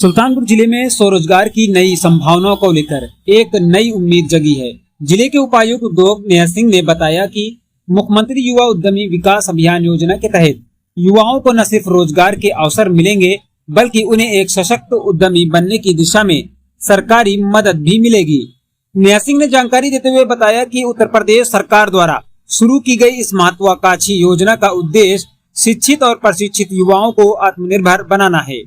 सुल्तानपुर जिले में स्वरोजगार की नई संभावनाओं को लेकर एक नई उम्मीद जगी है। जिले के उपायुक्त उद्योग नेहा सिंह ने बताया कि मुख्यमंत्री युवा उद्यमी विकास अभियान योजना के तहत युवाओं को न सिर्फ रोजगार के अवसर मिलेंगे, बल्कि उन्हें एक सशक्त उद्यमी बनने की दिशा में सरकारी मदद भी मिलेगी। नेहा सिंह ने जानकारी देते हुए बताया कि उत्तर प्रदेश सरकार द्वारा शुरू की गई इस महत्वाकांक्षी योजना का उद्देश्य शिक्षित और प्रशिक्षित युवाओं को आत्मनिर्भर बनाना है।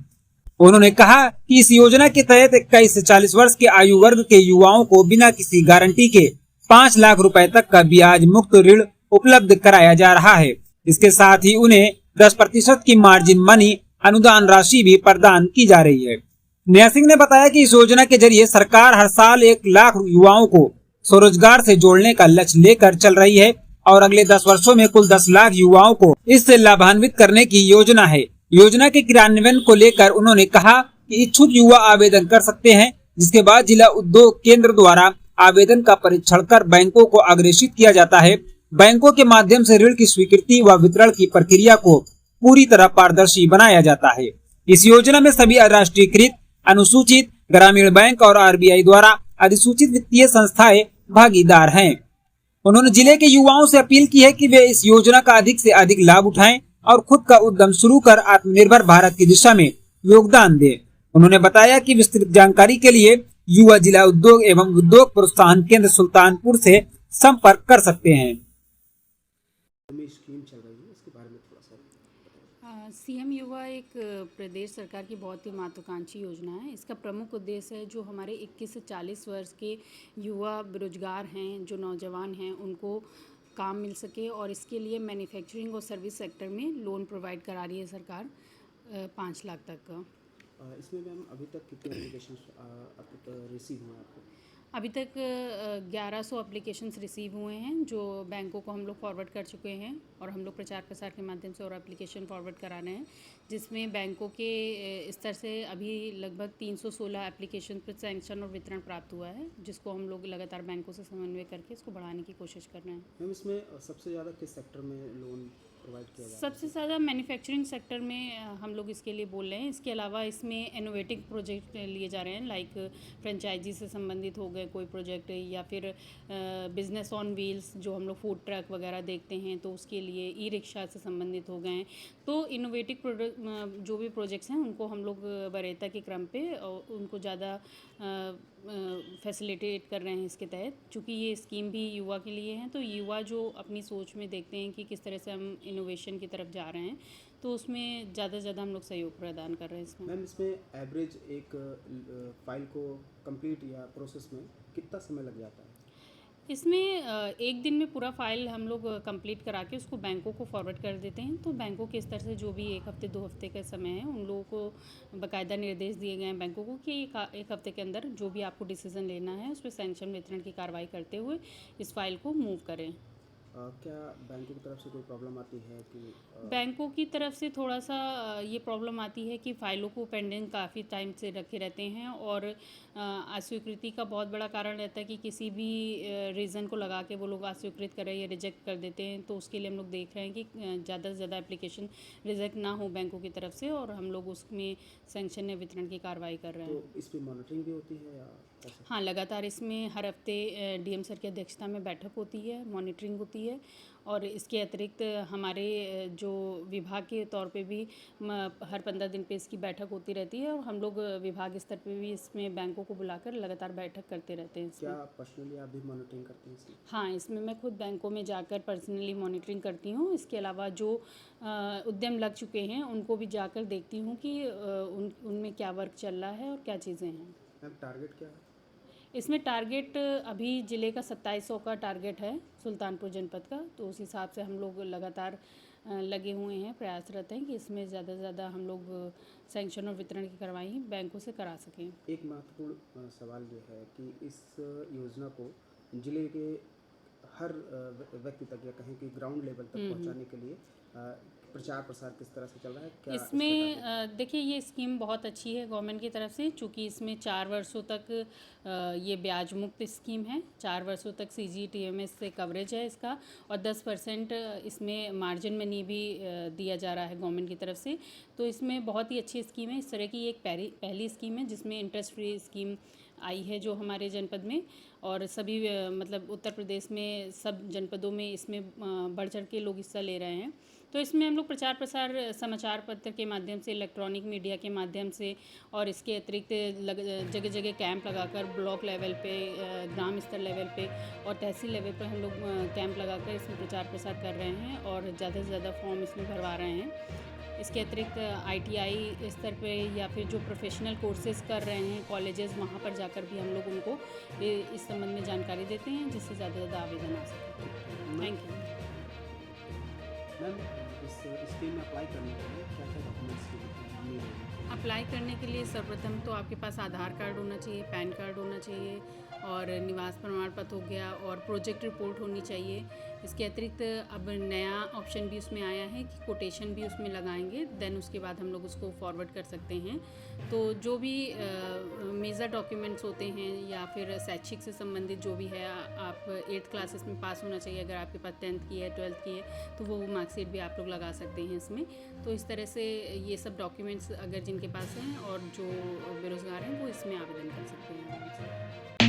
उन्होंने कहा कि इस योजना के तहत 21 से 40 वर्ष के आयु वर्ग के युवाओं को बिना किसी गारंटी के 5 लाख रुपए तक का ब्याज मुक्त ऋण उपलब्ध कराया जा रहा है। इसके साथ ही उन्हें 10% की मार्जिन मनी अनुदान राशि भी प्रदान की जा रही है। नेहा सिंह ने बताया कि इस योजना के जरिए सरकार हर साल 1 लाख युवाओं को स्वरोजगार से जोड़ने का लक्ष्य लेकर चल रही है और अगले 10 वर्षों में कुल 10 लाख युवाओं को इससे लाभान्वित करने की योजना है। योजना के क्रियान्वयन को लेकर उन्होंने कहा कि इच्छुक युवा आवेदन कर सकते हैं, जिसके बाद जिला उद्योग केंद्र द्वारा आवेदन का परीक्षण कर बैंकों को अग्रेषित किया जाता है। बैंकों के माध्यम से ऋण की स्वीकृति व वितरण की प्रक्रिया को पूरी तरह पारदर्शी बनाया जाता है। इस योजना में सभी राष्ट्रीयकृत, अनुसूचित, ग्रामीण बैंक और आरबीआई द्वारा अधिसूचित वित्तीय संस्थाएं भागीदार हैं। उन्होंने जिले के युवाओं से अपील की है कि वे इस योजना का अधिक से अधिक लाभ उठाएं और खुद का उद्यम शुरू कर आत्मनिर्भर भारत की दिशा में योगदान दें। उन्होंने बताया कि विस्तृत जानकारी के लिए युवा जिला उद्योग एवं उद्योग प्रोत्साहन केंद्र सुल्तानपुर से संपर्क कर सकते हैं। स्कीम चल रही है, इसके बारे में थोड़ा सा। सीएम युवा एक प्रदेश सरकार की बहुत ही महत्वाकांक्षी योजना है। इसका प्रमुख उद्देश्य है जो हमारे 21 से 40 वर्ष के युवा बेरोजगार हैं, जो नौजवान हैं, उनको काम मिल सके और इसके लिए मैन्युफैक्चरिंग और सर्विस सेक्टर में लोन प्रोवाइड करा रही है सरकार 5 लाख तक का। इसमें मैम अभी तक कितने एप्लीकेशन अब तक रिसीव हुए आपको? अभी तक 1100 एप्लीकेशंस रिसीव हुए हैं जो बैंकों को हम लोग फॉरवर्ड कर चुके हैं और हम लोग प्रचार प्रसार के माध्यम से और एप्लीकेशन फॉरवर्ड करा रहे हैं, जिसमें बैंकों के स्तर से अभी लगभग 316 एप्लीकेशन पर सैंक्शन और वितरण प्राप्त हुआ है, जिसको हम लोग लगातार बैंकों से समन्वय करके इसको बढ़ाने की कोशिश कर रहे हैं। मैम इसमें सबसे ज़्यादा किस सेक्टर में लोन प्रोवाइड किया जा रहा है? सबसे ज़्यादा मैन्युफैक्चरिंग सेक्टर में हम लोग इसके लिए बोल रहे हैं। इसके अलावा इसमें इनोवेटिव प्रोजेक्ट लिए जा रहे हैं, लाइक फ्रेंचाइजी से संबंधित हो गए कोई प्रोजेक्ट, या फिर बिजनेस ऑन व्हील्स जो हम लोग फूड ट्रक वगैरह देखते हैं तो उसके लिए, ई रिक्शा से संबंधित हो गए। तो इनोवेटिव प्रोडक्ट जो भी प्रोजेक्ट्स हैं उनको हम लोग वरीयता के क्रम पे उनको ज़्यादा फैसिलिटेट कर रहे हैं इसके तहत। चूँकि ये स्कीम भी युवा के लिए है, तो युवा जो अपनी सोच में देखते हैं कि किस तरह से हम इनोवेशन की तरफ जा रहे हैं, तो उसमें ज़्यादा से ज़्यादा हम लोग सहयोग प्रदान कर रहे हैं इसमें। मैम इसमें एवरेज एक फाइल को कंप्लीट या प्रोसेस में कितना समय लग जाता है? इसमें एक दिन में पूरा फाइल हम लोग कंप्लीट करा के उसको बैंकों को फॉरवर्ड कर देते हैं। तो बैंकों के स्तर से जो भी 1 हफ्ते 2 हफ्ते का समय है, उन लोगों को बाकायदा निर्देश दिए गए हैं बैंकों को कि एक हफ्ते के अंदर जो भी आपको डिसीजन लेना है उस पर सैंक्शन वितरण की कार्रवाई करते हुए इस फाइल को मूव करें। क्या बैंकों की तरफ से कोई प्रॉब्लम आती है कि बैंकों की तरफ से थोड़ा सा ये प्रॉब्लम आती है कि फ़ाइलों को पेंडिंग काफ़ी टाइम से रखे रहते हैं और अस्वीकृति का बहुत बड़ा कारण रहता है कि किसी भी रीज़न को लगा के वो लोग अस्वीकृत करें या रिजेक्ट कर देते हैं। तो उसके लिए हम लोग देख रहे हैं कि ज़्यादा से ज़्यादा एप्लीकेशन रिजेक्ट ना हो बैंकों की तरफ से, और हम लोग उसमें सैंक्शन या वितरण की कार्रवाई कर रहे हैं। तो इस पर मॉनिटरिंग भी होती है या कैसे? हाँ, लगातार इसमें हर हफ्ते डीएम सर की अध्यक्षता में बैठक होती है, मॉनिटरिंग होती है, और इसके अतिरिक्त हमारे जो विभाग के तौर पे भी हर 15 दिन पे इसकी बैठक होती रहती है, और हम लोग विभाग स्तर पे भी इसमें बैंकों को बुलाकर लगातार बैठक करते रहते हैं इसमें। क्या पर्सनली आप भी मॉनिटरिंग करते हैं इसमें? हाँ, इसमें मैं खुद बैंकों में जाकर पर्सनली मॉनिटरिंग करती हूँ। इसके अलावा जो उद्यम लग चुके हैं उनको भी जाकर देखती हूँ कि उनमें क्या वर्क चल रहा है और क्या चीज़ें हैं। मैम टारगेट क्या है? इसमें टारगेट अभी ज़िले का 2700 का टारगेट है सुल्तानपुर जनपद का, तो उस हिसाब से हम लोग लगातार लगे हुए हैं, प्रयासरत हैं कि इसमें ज़्यादा से ज़्यादा हम लोग सैंक्शन और वितरण की कार्रवाई बैंकों से करा सकें। एक महत्वपूर्ण सवाल ये है कि इस योजना को जिले के हर व्यक्ति तक या कहें कि ग्राउंड लेवल तक पहुंचाने के लिए प्रचार प्रसार किस तरह से चल रहा है, क्या इसमें देखिए ये स्कीम बहुत अच्छी है गवर्नमेंट की तरफ से, चूँकि इसमें 4 वर्षों तक ये ब्याज मुक्त स्कीम है। 4 वर्षों तक CGTMS से कवरेज है इसका, और 10% इसमें मार्जिन मनी भी दिया जा रहा है गवर्नमेंट की तरफ से। तो इसमें बहुत ही अच्छी स्कीम है। इस तरह की एक पहली स्कीम है जिसमें इंटरेस्ट फ्री स्कीम आई है जो हमारे जनपद में, और सभी मतलब उत्तर प्रदेश में सब जनपदों में इसमें बढ़ चढ़ के लोग हिस्सा ले रहे हैं। तो इसमें हम लोग प्रचार प्रसार समाचार पत्र के माध्यम से, इलेक्ट्रॉनिक मीडिया के माध्यम से, और इसके अतिरिक्त जगह जगह कैंप लगाकर ब्लॉक लेवल पे, ग्राम स्तर लेवल पे और तहसील लेवल पे हम लोग कैंप लगाकर इसमें प्रचार प्रसार कर रहे हैं और ज़्यादा से ज़्यादा फॉर्म इसमें भरवा रहे हैं। इसके अतिरिक्त ITI स्तर पे या फिर जो प्रोफेशनल कोर्सेज़ कर रहे हैं कॉलेजेस, वहाँ पर जाकर भी हम लोग उनको इस संबंध में जानकारी देते हैं जिससे ज़्यादा से ज़्यादा आवेदन आ सके। Thank you. मैम, इस स्कीम में अप्लाई करने के लिए क्या क्या डॉक्यूमेंट्स की नीड है? अप्लाई करने के लिए सर्वप्रथम तो आपके पास आधार कार्ड होना चाहिए, पैन कार्ड होना चाहिए, और निवास प्रमाण पत्र हो गया, और प्रोजेक्ट रिपोर्ट होनी चाहिए। इसके अतिरिक्त अब नया ऑप्शन भी उसमें आया है कि कोटेशन भी उसमें लगाएंगे, देन उसके बाद हम लोग उसको फॉरवर्ड कर सकते हैं। तो जो भी मेजर डॉक्यूमेंट्स होते हैं या फिर शैक्षिक से संबंधित जो भी है, आप 8th क्लासेस में पास होना चाहिए। अगर आपके पास 10th की है, 12th की है, तो वो मार्कशीट भी आप लोग लगा सकते हैं इसमें। तो इस तरह से ये सब डॉक्यूमेंट्स अगर जिनके पास हैं और जो बेरोज़गार हैं वो इसमें आवेदन कर सकते हैं।